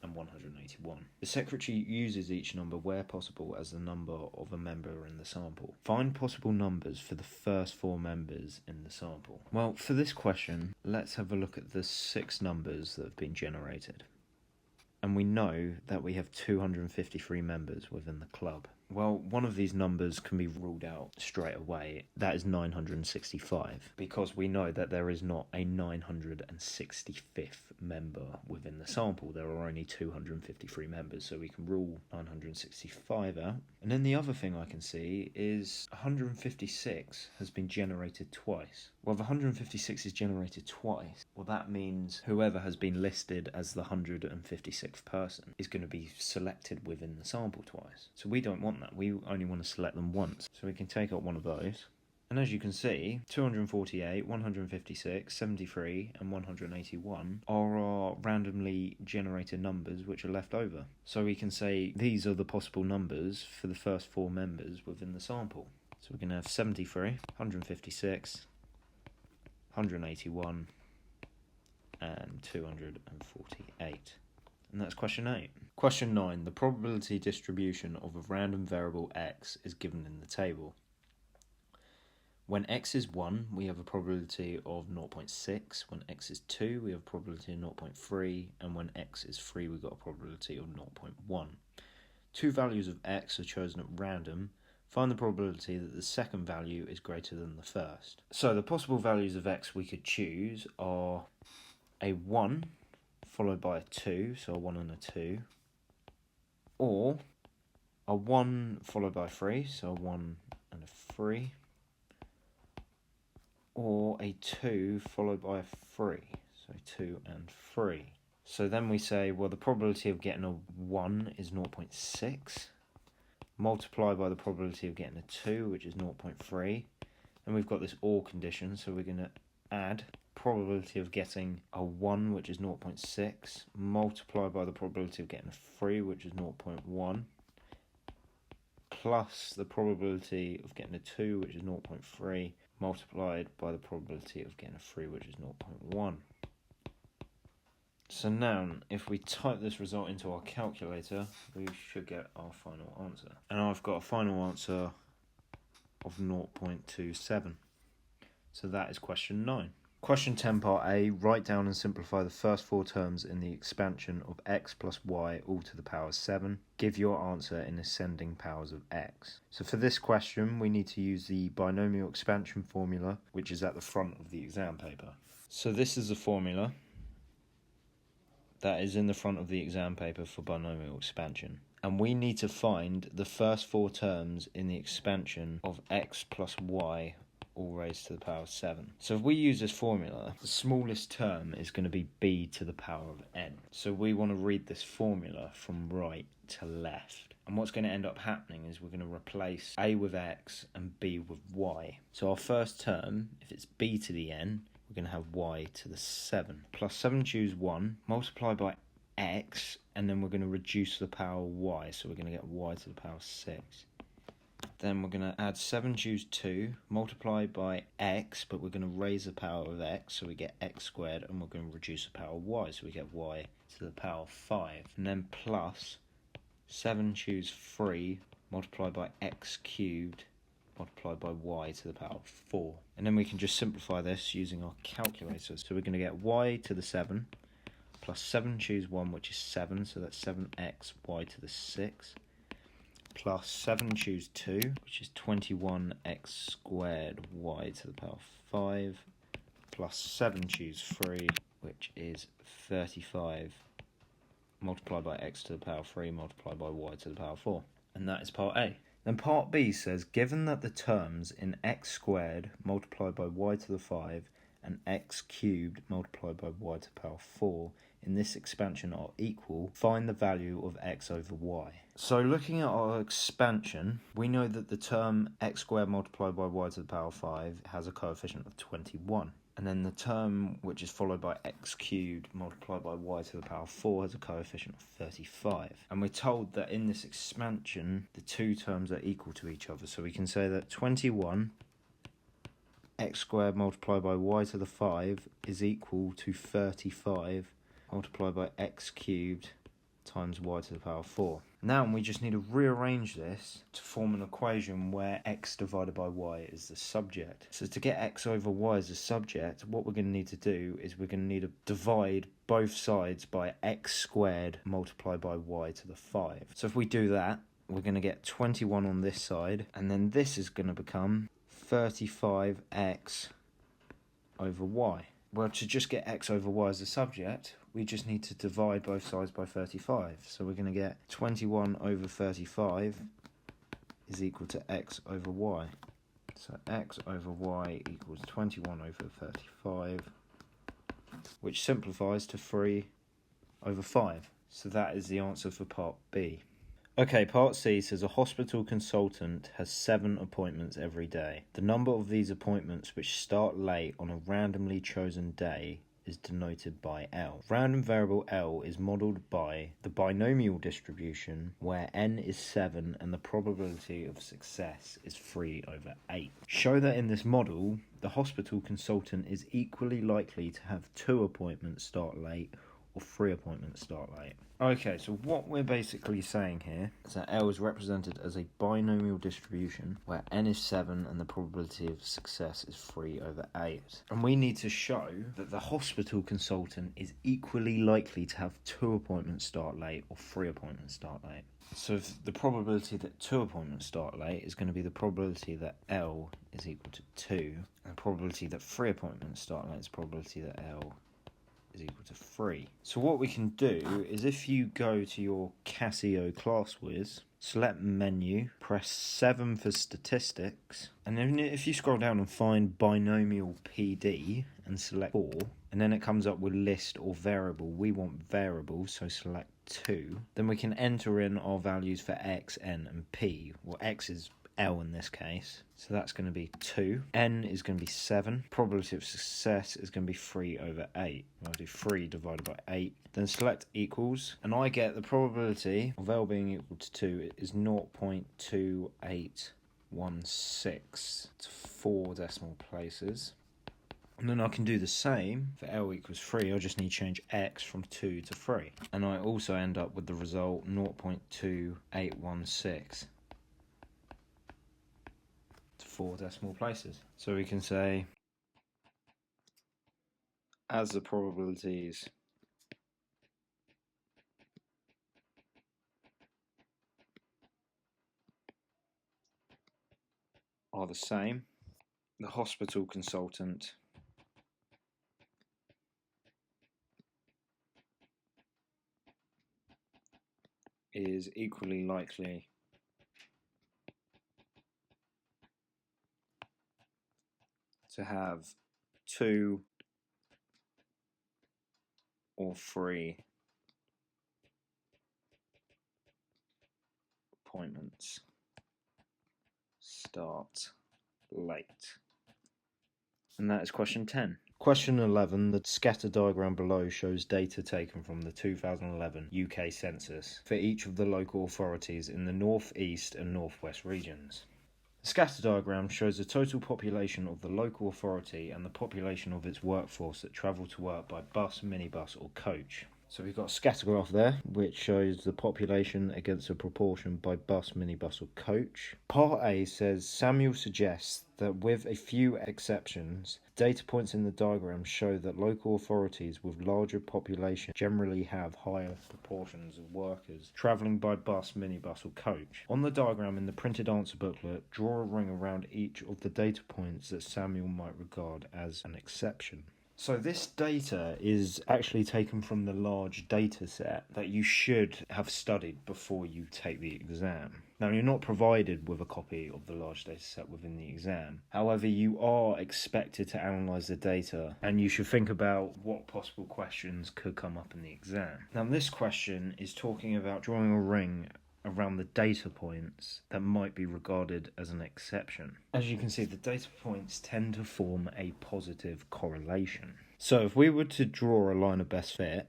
and 181. The secretary uses each number where possible as the number of a member in the sample. Find possible numbers for the first 4 members in the sample. Well, for this question, let's have a look at the 6 numbers that have been generated. And we know that we have 253 members within the club. Well, one of these numbers can be ruled out straight away. That is 965, because we know that there is not a 965th member within the sample. There are only 253 members, so we can rule 965 out. And then the other thing I can see is 156 has been generated twice. Well, if 156 is generated twice, well, that means whoever has been listed as the 156th person is going to be selected within the sample twice. So we don't want that. We only want to select them once. So we can take out one of those. And as you can see, 248, 156, 73, and 181 are our randomly generated numbers which are left over. So we can say these are the possible numbers for the first 4 members within the sample. So we're going to have 73, 156, 181, and 248. And that's question 8. Question 9. The probability distribution of a random variable x is given in the table. When x is 1, we have a probability of 0.6. When x is 2, we have a probability of 0.3. And when x is 3, we've got a probability of 0.1. 2 values of x are chosen at random. Find the probability that the second value is greater than the first. So the possible values of x we could choose are a 1 followed by a 2, so a 1 and a 2, or a 1 followed by a 3, so a 1 and a 3, or a 2 followed by a 3, so 2 and 3. So then we say, well, the probability of getting a 1 is 0.6, multiply by the probability of getting a 2, which is 0.3, and we've got this OR condition, so we're going to add probability of getting a 1, which is 0.6, multiplied by the probability of getting a 3, which is 0.1, plus the probability of getting a 2, which is 0.3, multiplied by the probability of getting a 3, which is 0.1. So now, if we type this result into our calculator, we should get our final answer. And I've got a final answer of 0.27. So that is question 9. Question 10 part A, write down and simplify the first four terms in the expansion of x plus y all to the power 7. Give your answer in ascending powers of x. So for this question we need to use the binomial expansion formula, which is at the front of the exam paper. So this is the formula that is in the front of the exam paper for binomial expansion. And we need to find the first four terms in the expansion of x plus y all raised to the power of 7. So if we use this formula, the smallest term is going to be b to the power of n. So we want to read this formula from right to left. And what's going to end up happening is we're going to replace a with x and b with y. So our first term, if it's b to the n, we're going to have y to the 7. Plus 7 choose 1, multiply by x, and then we're going to reduce the power of y. So we're going to get y to the power of 6. Then we're going to add 7 choose 2, multiply by x, but we're going to raise the power of x, so we get x squared, and we're going to reduce the power of y, so we get y to the power of 5. And then plus 7 choose 3, multiply by x cubed, multiplied by y to the power of 4. And then we can just simplify this using our calculator. So we're going to get y to the 7, plus 7 choose 1, which is 7, so that's 7x y to the 6. Plus 7 choose 2, which is 21x squared y to the power of 5, plus 7 choose 3, which is 35 multiplied by x to the power of 3 multiplied by y to the power of 4. And that is part A. Then part B says, given that the terms in x squared multiplied by y to the 5 and x cubed multiplied by y to the power of 4 in this expansion are equal, find the value of x over y. So looking at our expansion, we know that the term x squared multiplied by y to the power of 5 has a coefficient of 21. And then the term which is followed by x cubed multiplied by y to the power of 4 has a coefficient of 35. And we're told that in this expansion, the two terms are equal to each other. So we can say that 21 x squared multiplied by y to the 5 is equal to 35 multiplied by x cubed times y to the power of 4. Now we just need to rearrange this to form an equation where x divided by y is the subject. So to get x over y as the subject, what we're going to need to do is we're going to need to divide both sides by x squared multiplied by y to the 5. So if we do that, we're going to get 21 on this side, and then this is going to become 35x over y. Well, to just get x over y as the subject, we just need to divide both sides by 35. So we're going to get 21 over 35 is equal to x over y. So x over y equals 21 over 35, which simplifies to 3 over 5. So that is the answer for part B. Okay, part C says a hospital consultant has 7 appointments every day. The number of these appointments which start late on a randomly chosen day is denoted by L. Random variable L is modelled by the binomial distribution where n is 7 and the probability of success is 3 over 8. Show that in this model, the hospital consultant is equally likely to have 2 appointments start late or 3 appointments start late. Okay, so what we're basically saying here is that L is represented as a binomial distribution where n is 7 and the probability of success is 3 over 8. And we need to show that the hospital consultant is equally likely to have 2 appointments start late or 3 appointments start late. So if the probability that 2 appointments start late is going to be the probability that L is equal to 2, and the probability that 3 appointments start late is the probability that L is equal to 3. So what we can do is if you go to your Casio ClassWiz, select menu, press 7 for statistics, and then if you scroll down and find binomial PD and select 4, and then it comes up with list or variable. We want variable, so select 2. Then we can enter in our values for x, n and p. Well, x is L in this case, so that's going to be 2. N is going to be 7. Probability of success is going to be 3 over 8. I'll do 3 divided by 8. Then select equals, and I get the probability of L being equal to 2 is 0.2816 to 4 decimal places. And then I can do the same for L equals 3. I just need to change x from 2 to 3. And I also end up with the result 0.2816. 4 decimal places. So we can say as the probabilities are the same, the hospital consultant is equally likely to have 2 or 3 appointments start late. And that is question 10. Question 11, the scatter diagram below shows data taken from the 2011 UK census for each of the local authorities in the North East and North West regions. The scatter diagram shows the total population of the local authority and the population of its workforce that travel to work by bus, minibus or coach. So we've got a scatter graph there, which shows the population against a proportion by bus, minibus or coach. Part A says Samuel suggests that with a few exceptions, data points in the diagram show that local authorities with larger population generally have higher proportions of workers travelling by bus, minibus or coach. On the diagram in the printed answer booklet, draw a ring around each of the data points that Samuel might regard as an exception. So this data is actually taken from the large data set that you should have studied before you take the exam. Now, you're not provided with a copy of the large data set within the exam. However, you are expected to analyse the data and you should think about what possible questions could come up in the exam. Now, this question is talking about drawing a ring around the data points that might be regarded as an exception. As you can see, the data points tend to form a positive correlation. So if we were to draw a line of best fit,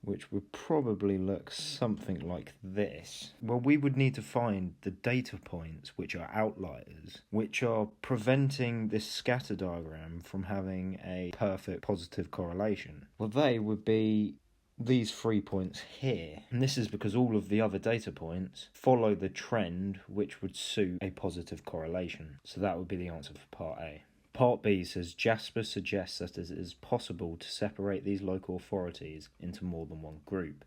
which would probably look something like this, well, we would need to find the data points which are outliers, which are preventing this scatter diagram from having a perfect positive correlation. Well, they would be these 3 points here, and this is because all of the other data points follow the trend which would suit a positive correlation. So that would be the answer for part A. Part B says Jasper suggests that it is possible to separate these local authorities into more than one group,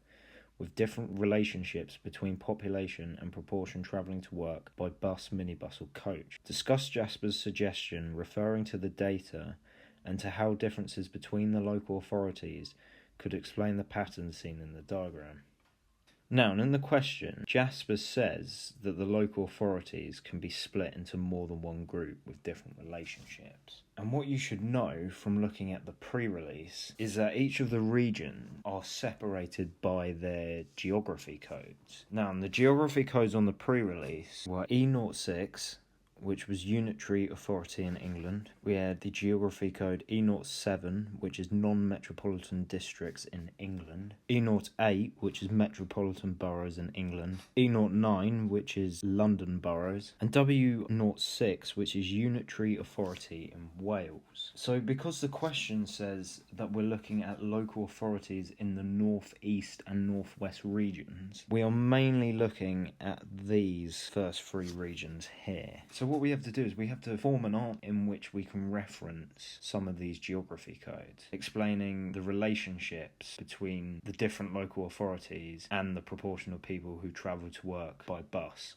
with different relationships between population and proportion travelling to work by bus, minibus or coach. Discuss Jasper's suggestion referring to the data and to how differences between the local authorities could explain the pattern seen in the diagram. Now, in the question, Jasper says that the local authorities can be split into more than one group with different relationships. And what you should know from looking at the pre-release is that each of the regions are separated by their geography codes. Now, the geography codes on the pre-release were E06, which was unitary authority in England. We had the geography code E07, which is non-metropolitan districts in England. E08, which is metropolitan boroughs in England. E09, which is London boroughs. And W06, which is unitary authority in Wales. So because the question says that we're looking at local authorities in the North East and North West regions, we are mainly looking at these first 3 regions here. So what we have to do is we have to form an ARC in which we can reference some of these geography codes, explaining the relationships between the different local authorities and the proportion of people who travel to work by bus.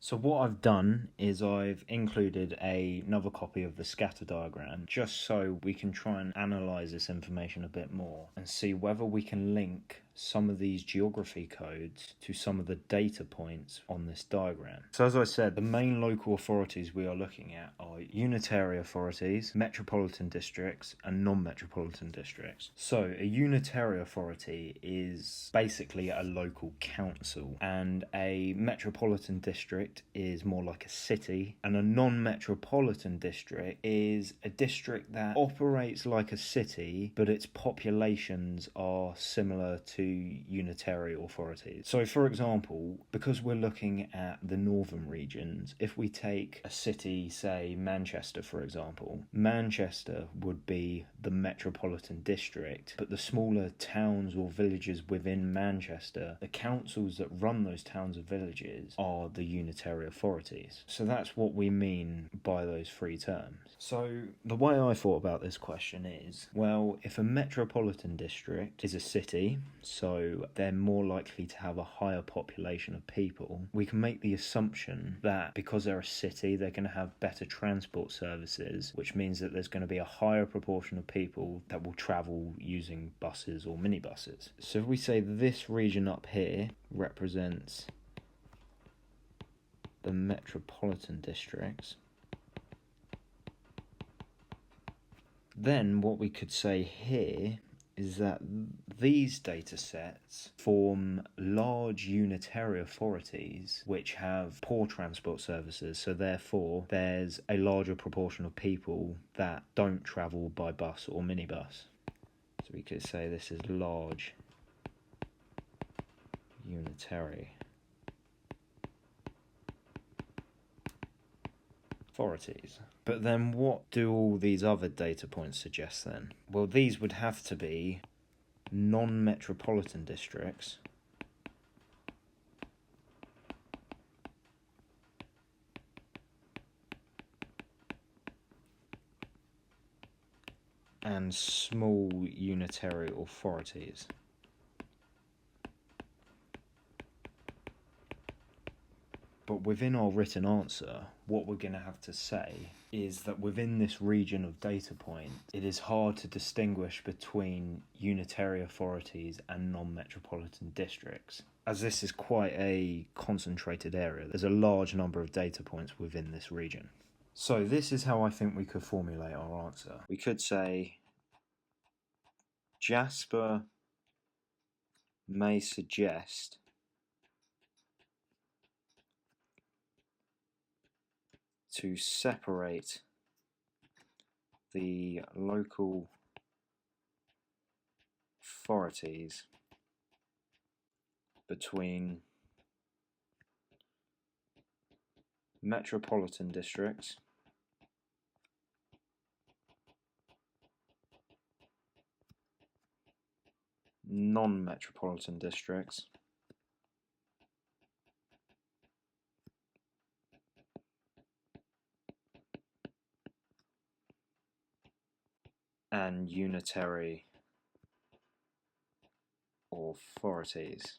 So what I've done is I've included another copy of the scatter diagram just so we can try and analyse this information a bit more and see whether we can link some of these geography codes to some of the data points on this diagram. So as I said, the main local authorities we are looking at are unitary authorities, metropolitan districts and non-metropolitan districts. So a unitary authority is basically a local council, and a metropolitan district is more like a city, and a non-metropolitan district is a district that operates like a city but its populations are similar to unitary authorities. So for example, because we're looking at the northern regions, if we take a city, say Manchester for example, Manchester would be the metropolitan district, but the smaller towns or villages within Manchester, the councils that run those towns or villages are the unitary unitary authorities. So that's what we mean by those three terms. So the way I thought about this question is, well, if a metropolitan district is a city, so they're more likely to have a higher population of people, we can make the assumption that because they're a city, they're going to have better transport services, which means that there's going to be a higher proportion of people that will travel using buses or minibuses. So if we say this region up here represents the metropolitan districts, then what we could say here is that these data sets form large unitary authorities which have poor transport services, so therefore there's a larger proportion of people that don't travel by bus or minibus. So we could say this is large unitary authorities. But then what do all these other data points suggest then? Well, these would have to be non-metropolitan districts and small unitary authorities. But within our written answer, what we're going to have to say is that within this region of data point, it is hard to distinguish between unitary authorities and non-metropolitan districts, as this is quite a concentrated area. There's a large number of data points within this region. So this is how I think we could formulate our answer. We could say Jasper may suggest to separate the local authorities between metropolitan districts non-metropolitan districts and unitary authorities.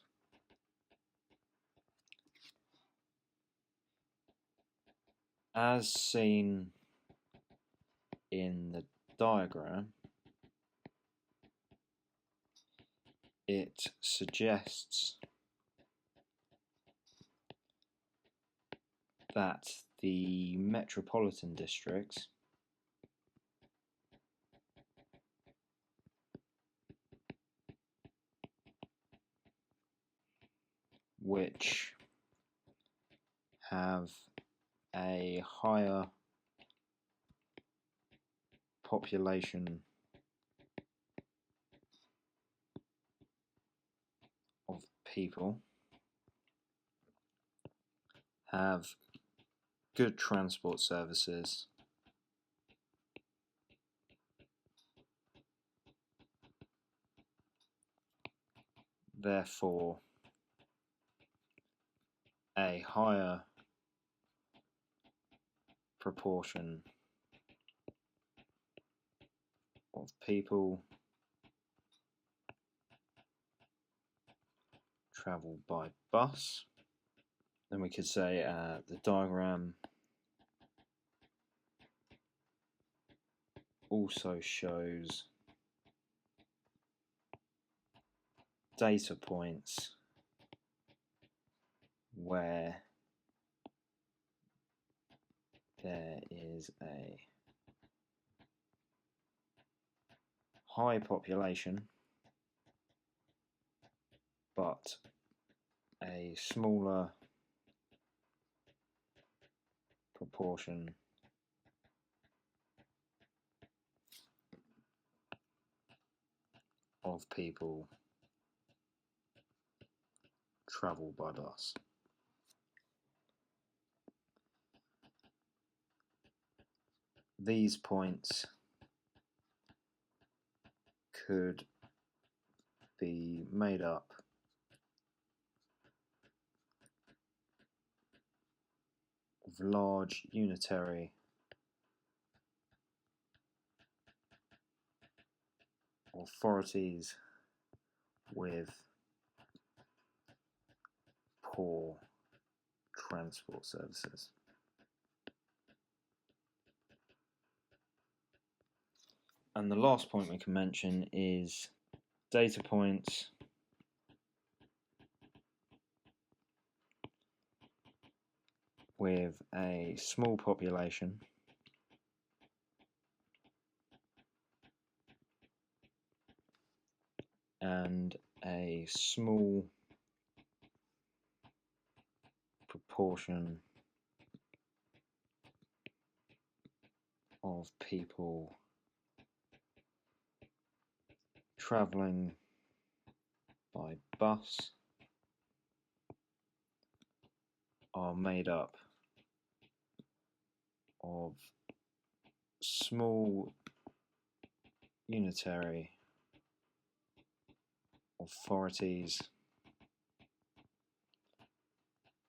As seen in the diagram, it suggests that the metropolitan districts which have a higher population of people have good transport services, therefore a higher proportion of people travel by bus. Then we could say the diagram also shows data points where there is a high population but a smaller proportion of people travel by bus. These points could be made up of large unitary authorities with poor transport services. And the last point we can mention is data points with a small population and a small proportion of people travelling by bus are made up of small unitary authorities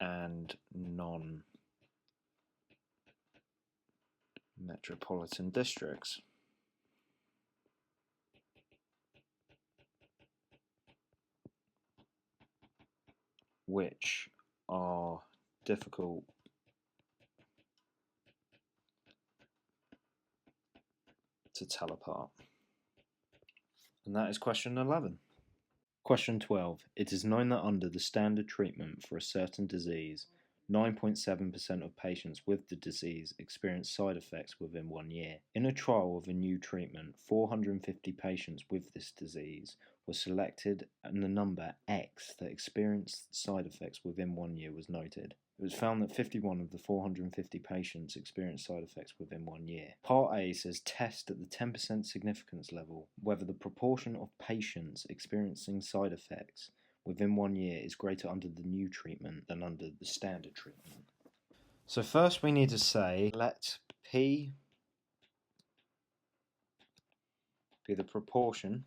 and non-metropolitan districts. Which are difficult to tell apart. And that is question 11. Question 12. It is known that under the standard treatment for a certain disease, 9.7% of patients with the disease experience side effects within 1 year. In a trial of a new treatment, 450 patients with this disease were selected and the number X that experienced side effects within 1 year was noted. It was found that 51 of the 450 patients experienced side effects within 1 year. Part A says test at the 10% significance level whether the proportion of patients experiencing side effects within 1 year is greater under the new treatment than under the standard treatment. So first we need to say let P be the proportion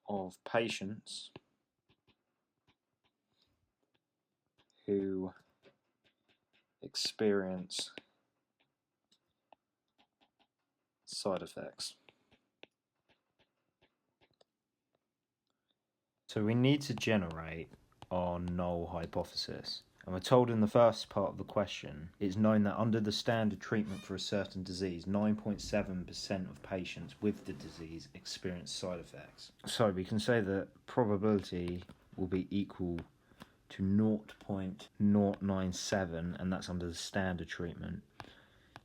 of patients who experience side effects. So we need to generate our null hypothesis. And we're told in the first part of the question, it's known that under the standard treatment for a certain disease, 9.7% of patients with the disease experience side effects. So we can say that probability will be equal to 0.097, and that's under the standard treatment.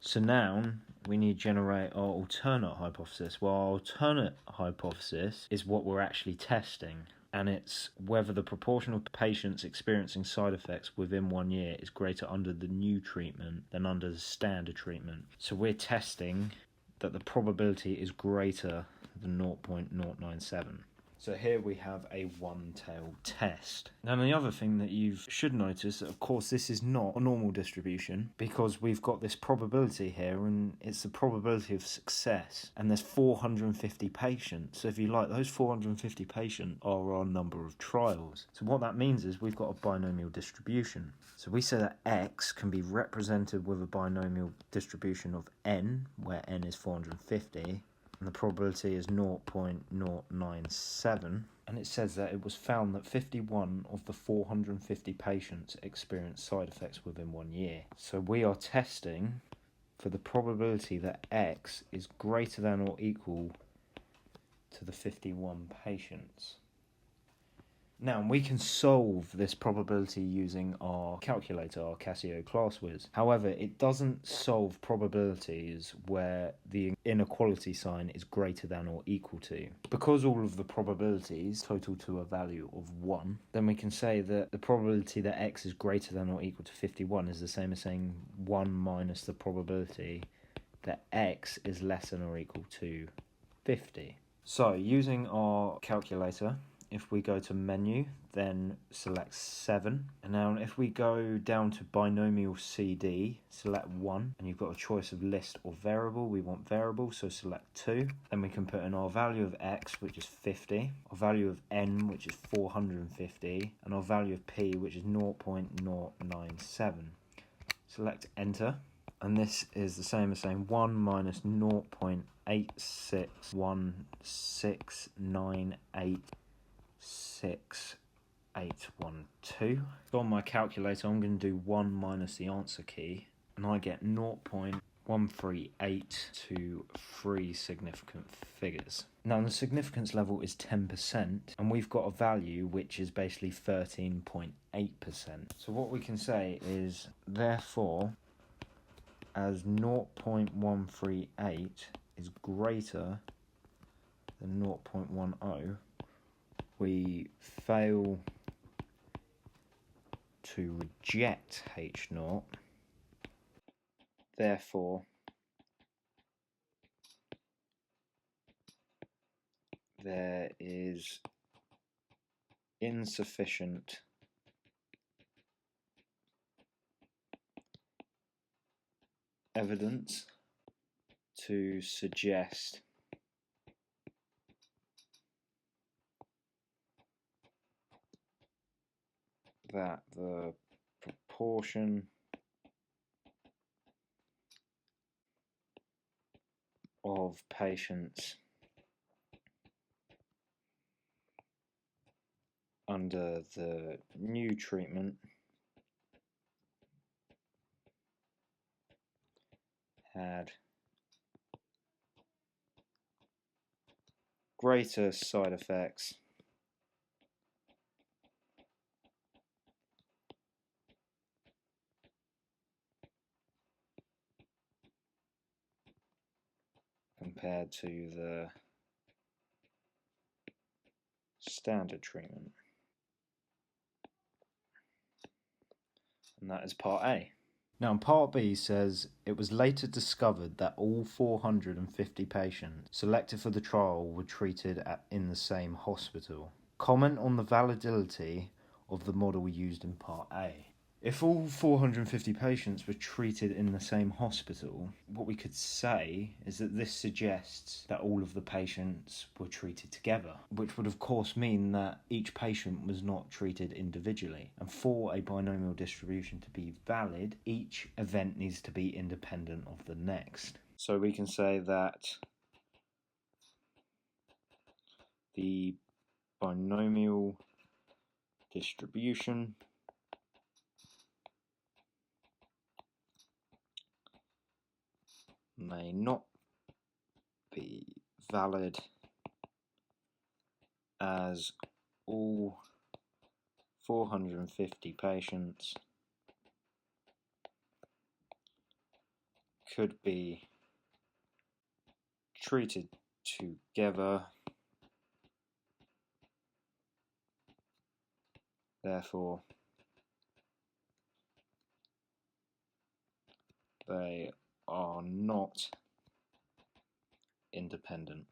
So now we need to generate our alternate hypothesis. Well, our alternate hypothesis is what we're actually testing, and it's whether the proportion of patients experiencing side effects within 1 year is greater under the new treatment than under the standard treatment. So we're testing that the probability is greater than 0.097. So here we have a one-tailed test. Now the other thing that you should notice, that of course this is not a normal distribution because we've got this probability here and it's the probability of success, and there's 450 patients. So if you like, those 450 patients are our number of trials. So what that means is we've got a binomial distribution. So we say that X can be represented with a binomial distribution of N, where N is 450, and the probability is 0.097, and it says that it was found that 51 of the 450 patients experienced side effects within 1 year. So we are testing for the probability that X is greater than or equal to the 51 patients. Now, we can solve this probability using our calculator, our Casio ClassWiz. However, it doesn't solve probabilities where the inequality sign is greater than or equal to. Because all of the probabilities total to a value of 1, then we can say that the probability that X is greater than or equal to 51 is the same as saying 1 minus the probability that X is less than or equal to 50. So, using our calculator, if we go to menu, then select 7. And now if we go down to binomial CD, select 1, and you've got a choice of list or variable. We want variable, so select 2. Then we can put in our value of x, which is 50, our value of n, which is 450, and our value of p, which is 0.097. Select enter, and this is the same as saying 1 minus 0.8616986812. So on my calculator, I'm going to do 1 minus the answer key, and I get 0.138 to 3 significant figures. Now the significance level is 10%, and we've got a value which is basically 13.8%. So what we can say is, therefore, as 0.138 is greater than 0.10, we fail to reject H0. Therefore, there is insufficient evidence to suggest that the proportion of patients under the new treatment had greater side effects compared to the standard treatment. And that is part A. Now, part B says it was later discovered that all 450 patients selected for the trial were treated in the same hospital. Comment on the validity of the model used in part A. If all 450 patients were treated in the same hospital, what we could say is that this suggests that all of the patients were treated together, which would of course mean that each patient was not treated individually. And for a binomial distribution to be valid, each event needs to be independent of the next. So we can say that the binomial distribution may not be valid as all 450 patients could be treated together. Therefore, they are not independent.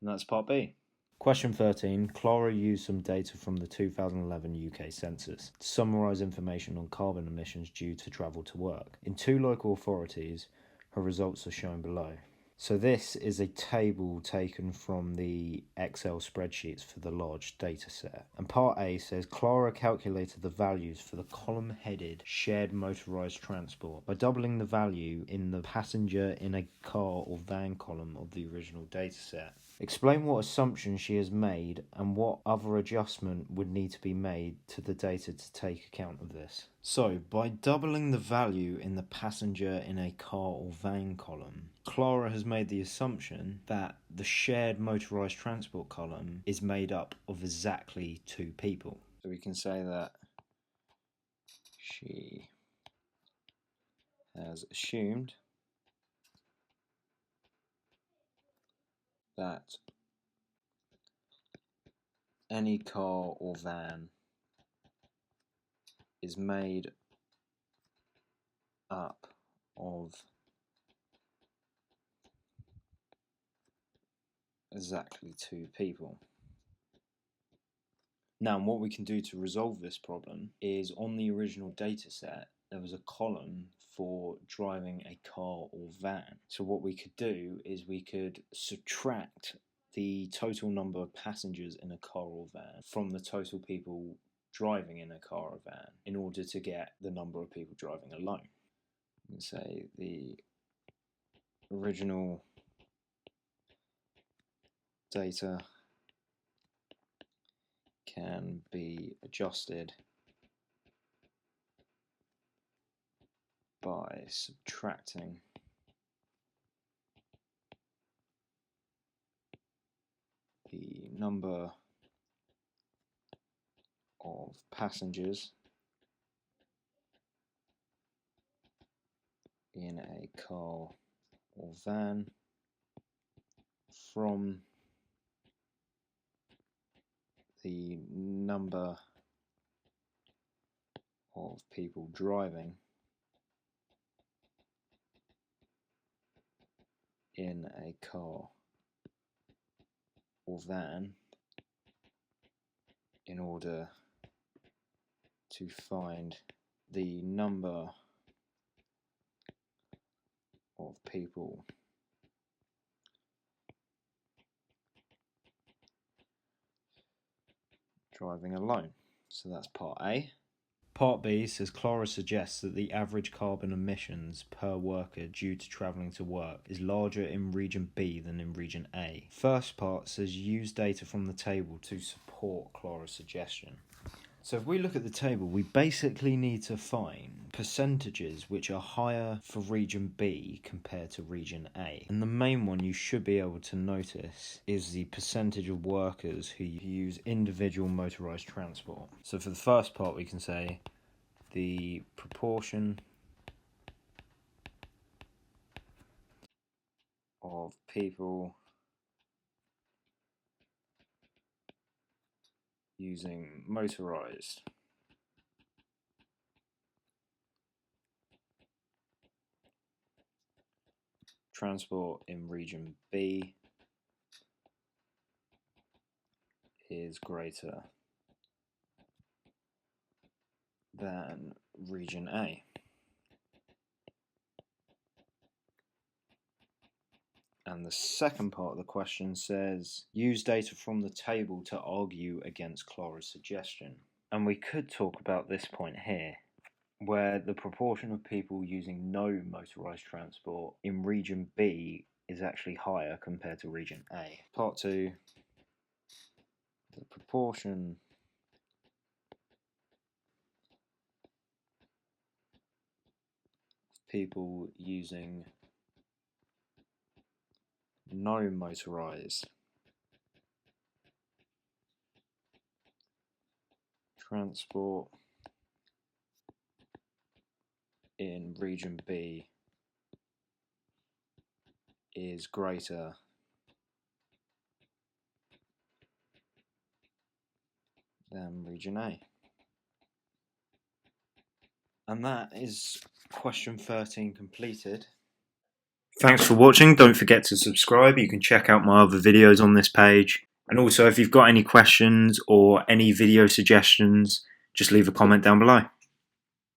And that's part B. Question 13. Clara used some data from the 2011 UK census to summarise information on carbon emissions due to travel to work. In 2 local authorities, her results are shown below. So this is a table taken from the Excel spreadsheets for the large data set. And part A says Clara calculated the values for the column-headed shared motorised transport by doubling the value in the passenger in a car or van column of the original data set. Explain what assumptions she has made and what other adjustment would need to be made to the data to take account of this. So, by doubling the value in the passenger in a car or van column, Clara has made the assumption that the shared motorised transport column is made up of exactly 2 people. So we can say that she has assumed that any car or van is made up of exactly 2 people. Now, what we can do to resolve this problem is on the original data set, there was a column for driving a car or van. So what we could do is we could subtract the total number of passengers in a car or van from the total people driving in a car or van in order to get the number of people driving alone. And say the original data can be adjusted by subtracting the number of passengers in a car or van from the number of people driving in a car or van in order to find the number of people driving alone. So that's part A. Part B says Clara suggests that the average carbon emissions per worker due to travelling to work is larger in region B than in region A. First part says use data from the table to support Clara's suggestion. So if we look at the table, we basically need to find percentages which are higher for region B compared to region A. And the main one you should be able to notice is the percentage of workers who use individual motorised transport. So for the first part, we can say the proportion of people using motorised transport in region B is greater than region A. And the second part of the question says, use data from the table to argue against Clara's suggestion. And we could talk about this point here, where the proportion of people using no motorised transport in region B is actually higher compared to region A. Part 2, the proportion of people using no motorised transport in region B is greater than region A. And that is question 13 completed. Thanks for watching. Don't forget to subscribe. You can check out my other videos on this page. And also, if you've got any questions or any video suggestions, just leave a comment down below.